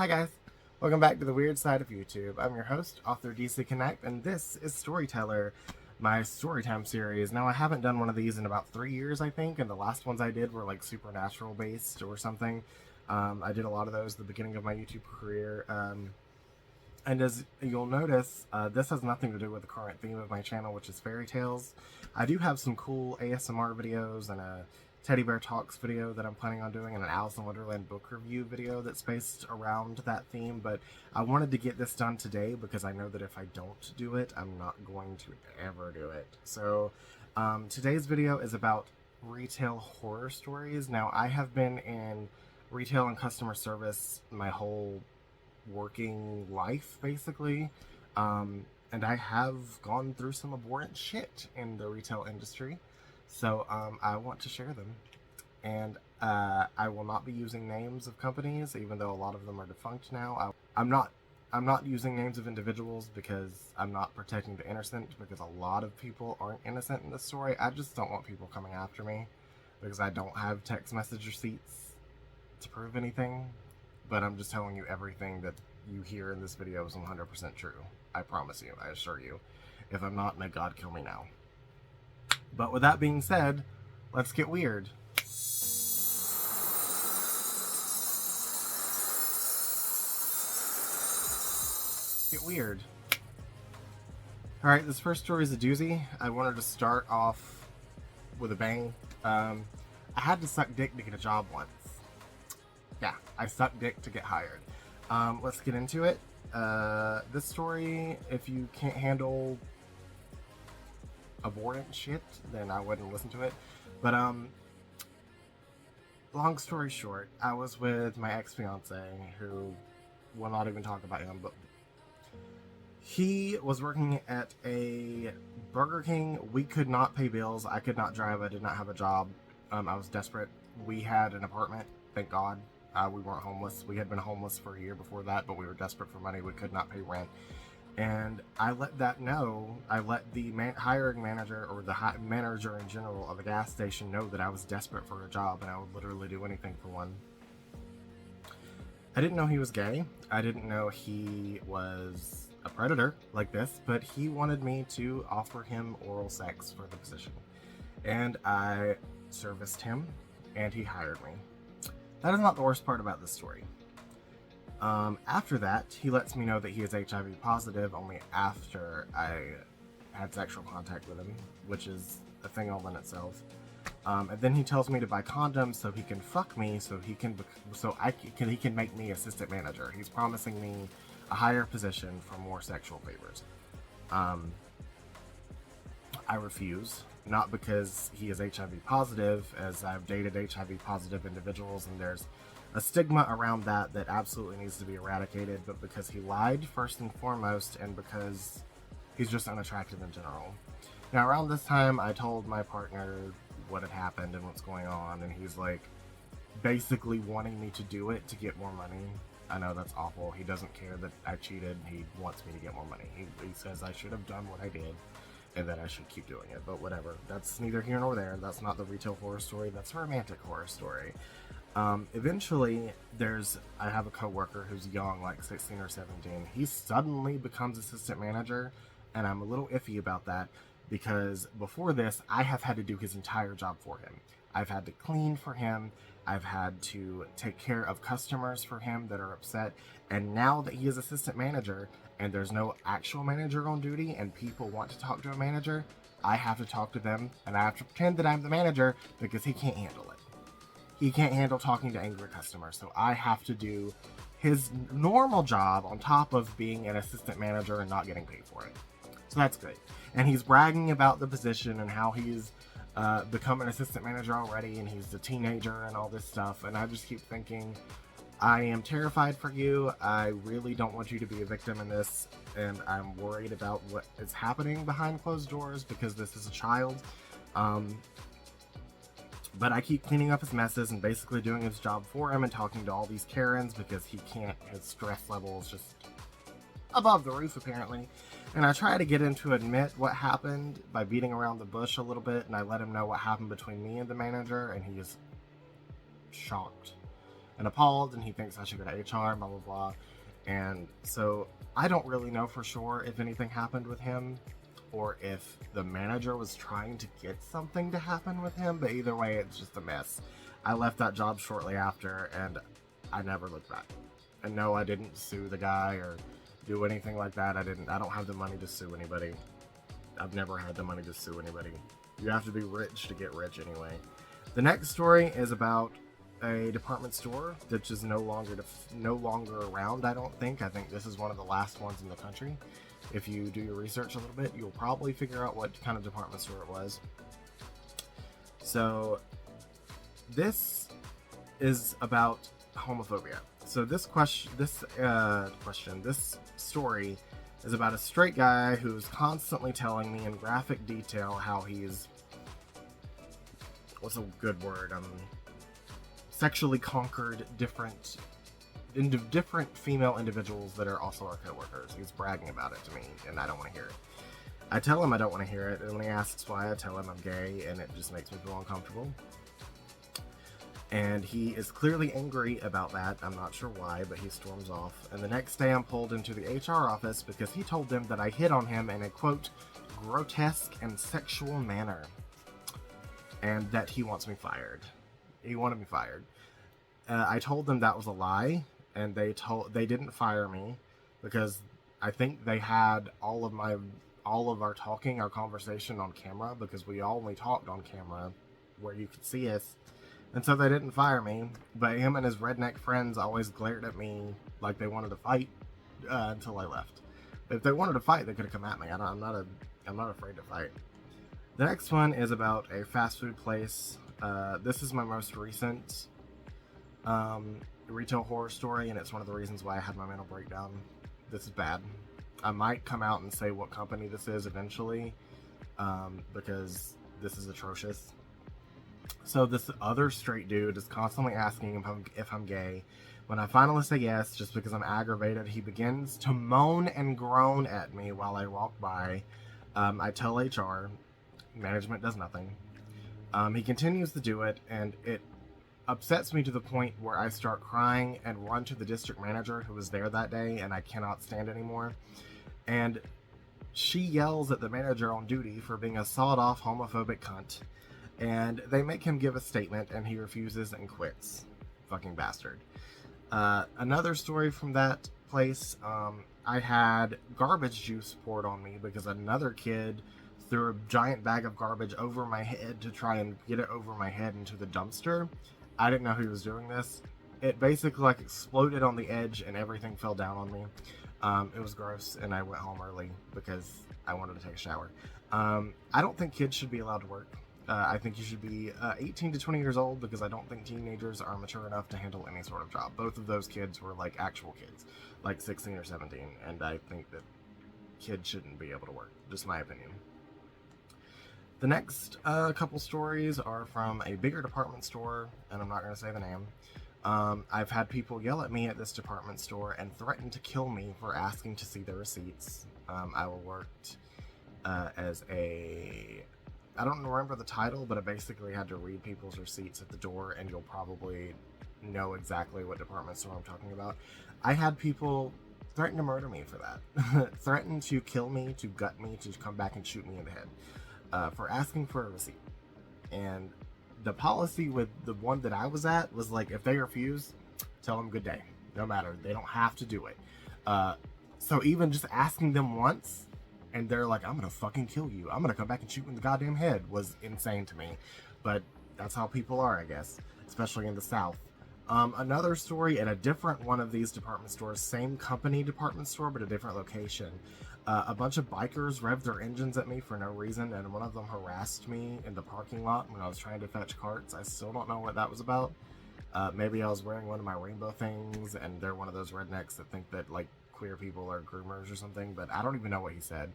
Hi guys, welcome back to the weird side of YouTube. I'm your host, author DC Connect, and this is Storyteller, my storytime series. Now I haven't done one of these in about 3 years, I think, and the last ones I did were like supernatural based or something. I did a lot of those at the beginning of my YouTube career. And as you'll notice, this has nothing to do with the current theme of my channel, which is fairy tales. I do have some cool ASMR videos and a Teddy Bear Talks video that I'm planning on doing, and an Alice in Wonderland book review video that's based around that theme, but I wanted to get this done today because I know that if I don't do it, I'm not going to ever do it. So today's video is about retail horror stories. Now, I have been in retail and customer service my whole working life, basically, and I have gone through some abhorrent shit in the retail industry. So I want to share them, and I will not be using names of companies, even though a lot of them are defunct now. I'm not using names of individuals because I'm not protecting the innocent, because a lot of people aren't innocent in this story. I just don't want people coming after me because I don't have text message receipts to prove anything. But I'm just telling you, everything that you hear in this video is 100% true. I promise you, I assure you. If I'm not, may God kill me now. But with that being said, let's get weird. Get weird. Alright, this first story is a doozy. I wanted to start off with a bang. I had to suck dick to get a job once. Yeah, I sucked dick to get hired. Let's get into it. This story, if you can't handle abhorrent shit, then I wouldn't listen to it. But long story short, I was with my ex-fiance, who will not even talk about him, but he was working at a Burger King. We could not pay bills. I could not drive. I did not have a job. I was desperate. We had an apartment, thank God. We weren't homeless. We had been homeless for a year before that, but we were desperate for money. We could not pay rent. And I let that know. I let the hiring manager, or the manager in general of the gas station, know that I was desperate for a job and I would literally do anything for one. I didn't know he was gay. I didn't know he was a predator like this, but he wanted me to offer him oral sex for the position. And I serviced him, and he hired me. That is not the worst part about this story. After that, he lets me know that he is HIV positive only after I had sexual contact with him, which is a thing all in itself. And then he tells me to buy condoms so he can fuck me, so he can make me assistant manager. He's promising me a higher position for more sexual favors. I refuse, not because he is HIV positive, as I've dated HIV positive individuals, and there's a stigma around that absolutely needs to be eradicated, but because he lied first and foremost, and because he's just unattractive in general. Now, around this time, I told my partner what had happened and what's going on, and he's like basically wanting me to do it to get more money. I know that's awful. He doesn't care that I cheated. He wants me to get more money. He says I should have done what I did and that I should keep doing it, but whatever. That's neither here nor there. That's not the retail horror story. That's a romantic horror story. Eventually, I have a coworker who's young, like 16 or 17. He suddenly becomes assistant manager, and I'm a little iffy about that because before this, I have had to do his entire job for him. I've had to clean for him. I've had to take care of customers for him that are upset. And now that he is assistant manager and there's no actual manager on duty and people want to talk to a manager, I have to talk to them, and I have to pretend that I'm the manager because he can't handle it. He can't handle talking to angry customers, so I have to do his normal job on top of being an assistant manager and not getting paid for it. So that's good. And he's bragging about the position and how he's become an assistant manager already, and he's a teenager and all this stuff, and I just keep thinking, I am terrified for you. I really don't want you to be a victim in this, and I'm worried about what is happening behind closed doors because this is a child. But I keep cleaning up his messes and basically doing his job for him and talking to all these Karens because he can't, his stress level is just above the roof apparently. And I try to get him to admit what happened by beating around the bush a little bit, and I let him know what happened between me and the manager, and he is shocked. and appalled, and he thinks I should go to HR, blah, blah, blah. And so I don't really know for sure if anything happened with him or if the manager was trying to get something to happen with him, but either way, it's just a mess. I left that job shortly after, and I never looked back. And no, I didn't sue the guy or do anything like that. I don't have the money to sue anybody. I've never had the money to sue anybody. You have to be rich to get rich anyway. The next story is about a department store that is no longer around, I don't think. I think this is one of the last ones in the country. If you do your research a little bit, you'll probably figure out what kind of department store it was. So this is about homophobia. So this story is about a straight guy who's constantly telling me in graphic detail how he's, what's a good word, sexually conquered different female individuals that are also our coworkers. He's bragging about it to me, and I don't want to hear it. I tell him I don't want to hear it, and when he asks why, I tell him I'm gay, and it just makes me feel uncomfortable. And he is clearly angry about that. I'm not sure why, but he storms off. And the next day I'm pulled into the HR office because he told them that I hit on him in a, quote, grotesque and sexual manner. And that he wants me fired. He wanted me fired. I told them that was a lie, and they didn't fire me because I think they had all of our conversation on camera, because we only talked on camera where you could see us. And so they didn't fire me, but him and his redneck friends always glared at me like they wanted to fight until I left. If they wanted to fight, they could have come at me. I'm not afraid to fight. The next one is about a fast food place. This is my most recent retail horror story, and it's one of the reasons why I had my mental breakdown. This is bad. I might come out and say what company this is eventually, because this is atrocious. So this other straight dude is constantly asking if I'm gay. When I finally say yes, just because I'm aggravated, he begins to moan and groan at me while I walk by. I tell HR. Management does nothing. He continues to do it, and it upsets me to the point where I start crying and run to the district manager who was there that day, and I cannot stand anymore. And she yells at the manager on duty for being a sawed-off homophobic cunt. And they make him give a statement, and he refuses and quits. Fucking bastard. Another story from that place, I had garbage juice poured on me because another kid threw a giant bag of garbage over my head to try and get it over my head into the dumpster. I didn't know who was doing this. It basically like exploded on the edge and everything fell down on me. It was gross, and I went home early because I wanted to take a shower. I don't think kids should be allowed to work. I think you should be 18 to 20 years old, because I don't think teenagers are mature enough to handle any sort of job. Both of those kids were like actual kids, like 16 or 17, and I think that kids shouldn't be able to work. Just my opinion. The next couple stories are from a bigger department store, and I'm not going to say the name. I've had people yell at me at this department store and threaten to kill me for asking to see their receipts. I worked as a... I don't remember the title, but I basically had to read people's receipts at the door, and you'll probably know exactly what department store I'm talking about. I had people threaten to murder me for that. Threaten to kill me, to gut me, to come back and shoot me in the head for asking for a receipt. And the policy with the one that I was at was like, if they refuse, tell them good day. No matter. They don't have to do it. So even just asking them once, and they're like, I'm gonna fucking kill you, I'm gonna come back and shoot you in the goddamn head, was insane to me. But that's how people are, I guess, especially in the South. Another story at a different one of these department stores, same company department store, but a different location. A bunch of bikers revved their engines at me for no reason, and one of them harassed me in the parking lot when I was trying to fetch carts. I still don't know what that was about. Maybe I was wearing one of my rainbow things, and they're one of those rednecks that think that, like, queer people are groomers or something, but I don't even know what he said.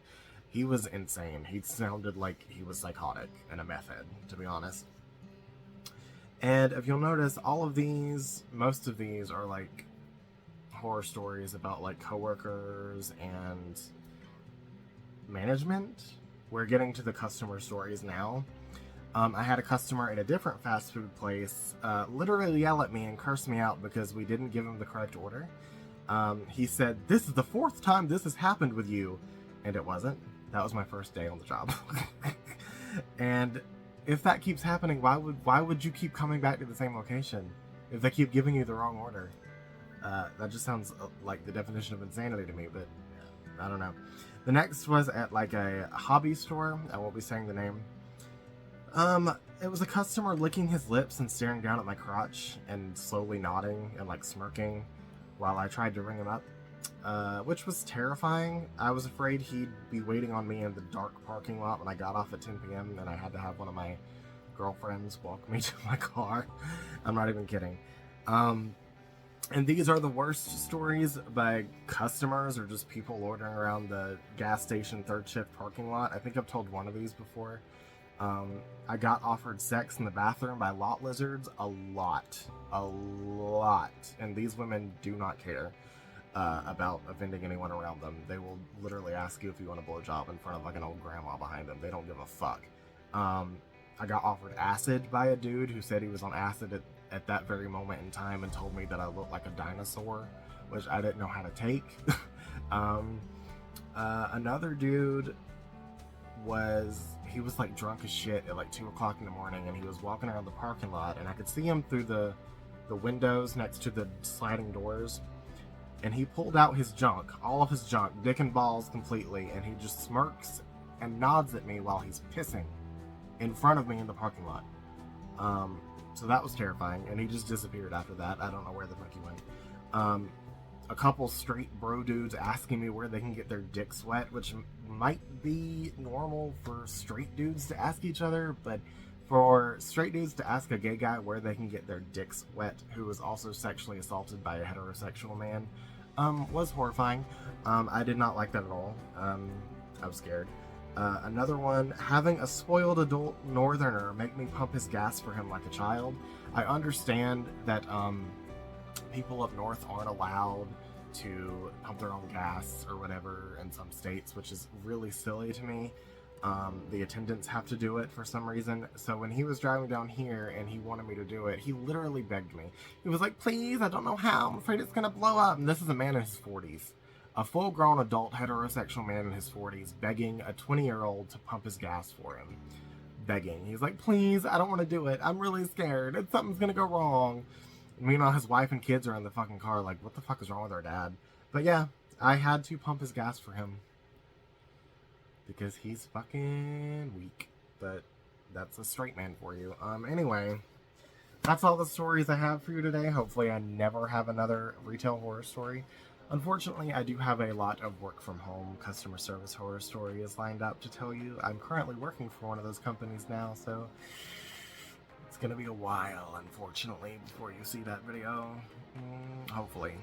He was insane. He sounded like he was psychotic and a meth head, to be honest. And if you'll notice, most of these are like horror stories about like coworkers and management. We're getting to the customer stories now. I had a customer at a different fast food place literally yell at me and curse me out because we didn't give him the correct order. He said, "This is the 4th time this has happened with you," and it wasn't. That was my first day on the job. And if that keeps happening, why would you keep coming back to the same location if they keep giving you the wrong order? That just sounds like the definition of insanity to me, but I don't know. The next was at like a hobby store. I won't be saying the name. It was a customer licking his lips and staring down at my crotch and slowly nodding and like smirking while I tried to ring him up, which was terrifying. I was afraid he'd be waiting on me in the dark parking lot when I got off at 10 p.m. and I had to have one of my girlfriends walk me to my car. I'm not even kidding. And these are the worst stories by customers or just people loitering around the gas station 3rd shift parking lot. I think I've told one of these before. I got offered sex in the bathroom by lot lizards a lot. And these women do not care about offending anyone around them. They will literally ask you if you want a blowjob in front of like an old grandma behind them. They don't give a fuck. I got offered acid by a dude who said he was on acid at that very moment in time and told me that I looked like a dinosaur, which I didn't know how to take. Another dude he was like drunk as shit at like 2 o'clock in the morning, and he was walking around the parking lot, and I could see him through the windows next to the sliding doors, and he pulled out his junk, all of his junk, dick and balls completely, and he just smirks and nods at me while he's pissing in front of me in the parking lot. So that was terrifying, and he just disappeared after that. I don't know where the fuck he went. A couple straight bro dudes asking me where they can get their dicks wet, which might be normal for straight dudes to ask each other, but for straight dudes to ask a gay guy where they can get their dicks wet, who was also sexually assaulted by a heterosexual man, was horrifying. I did not like that at all. I was scared. Another one, having a spoiled adult northerner make me pump his gas for him like a child. I understand that people up north aren't allowed to pump their own gas or whatever in some states, which is really silly to me. The attendants have to do it for some reason. So when he was driving down here and he wanted me to do it, he literally begged me. He was like, "Please, I don't know how. I'm afraid it's gonna blow up." And this is a man in his 40s. A full-grown adult heterosexual man in his 40s begging a 20-year-old to pump his gas for him. Begging. He's like, "Please, I don't want to do it. I'm really scared. Something's gonna go wrong." Meanwhile, his wife and kids are in the fucking car like, what the fuck is wrong with our dad? But yeah, I had to pump his gas for him. Because he's fucking weak. But that's a straight man for you. Anyway, that's all the stories I have for you today. Hopefully I never have another retail horror story. Unfortunately, I do have a lot of work from home customer service horror stories lined up to tell you. I'm currently working for one of those companies now, so it's gonna be a while, unfortunately, before you see that video. Hopefully.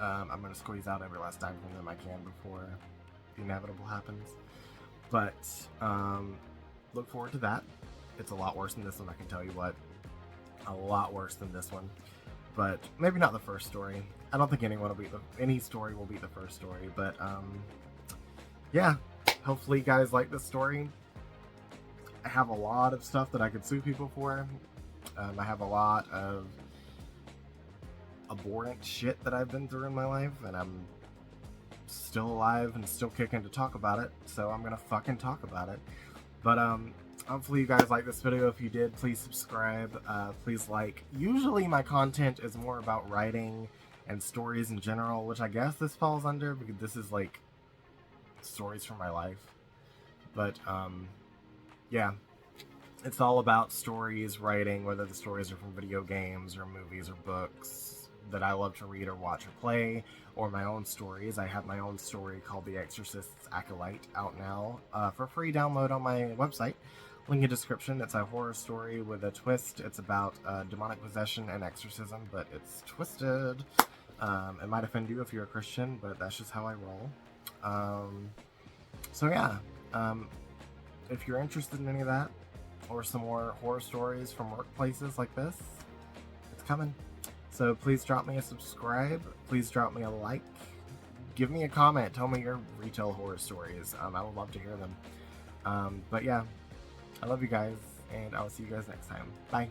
I'm gonna squeeze out every last dime from them I can before the inevitable happens. But, look forward to that. It's a lot worse than this one, I can tell you what. A lot worse than this one. But maybe not the first story. I don't think any story will beat the first story, but, yeah. Hopefully you guys like this story. I have a lot of stuff that I could sue people for. I have a lot of abhorrent shit that I've been through in my life, and I'm still alive and still kicking to talk about it, so I'm gonna fucking talk about it. But hopefully you guys like this video. If you did, please subscribe, please like. Usually my content is more about writing and stories in general, which I guess this falls under, because this is like stories from my life. But yeah, it's all about stories, writing, whether the stories are from video games or movies or books that I love to read or watch or play, or my own stories. I have my own story called The Exorcist's Acolyte out now for free download on my website. Link in description. It's a horror story with a twist. It's about demonic possession and exorcism, but it's twisted. It might offend you if you're a Christian, but that's just how I roll. So yeah, if you're interested in any of that, or some more horror stories from workplaces like this, it's coming. So please drop me a subscribe, please drop me a like, give me a comment, tell me your retail horror stories. I would love to hear them. But yeah, I love you guys. and I will see you guys next time. Bye.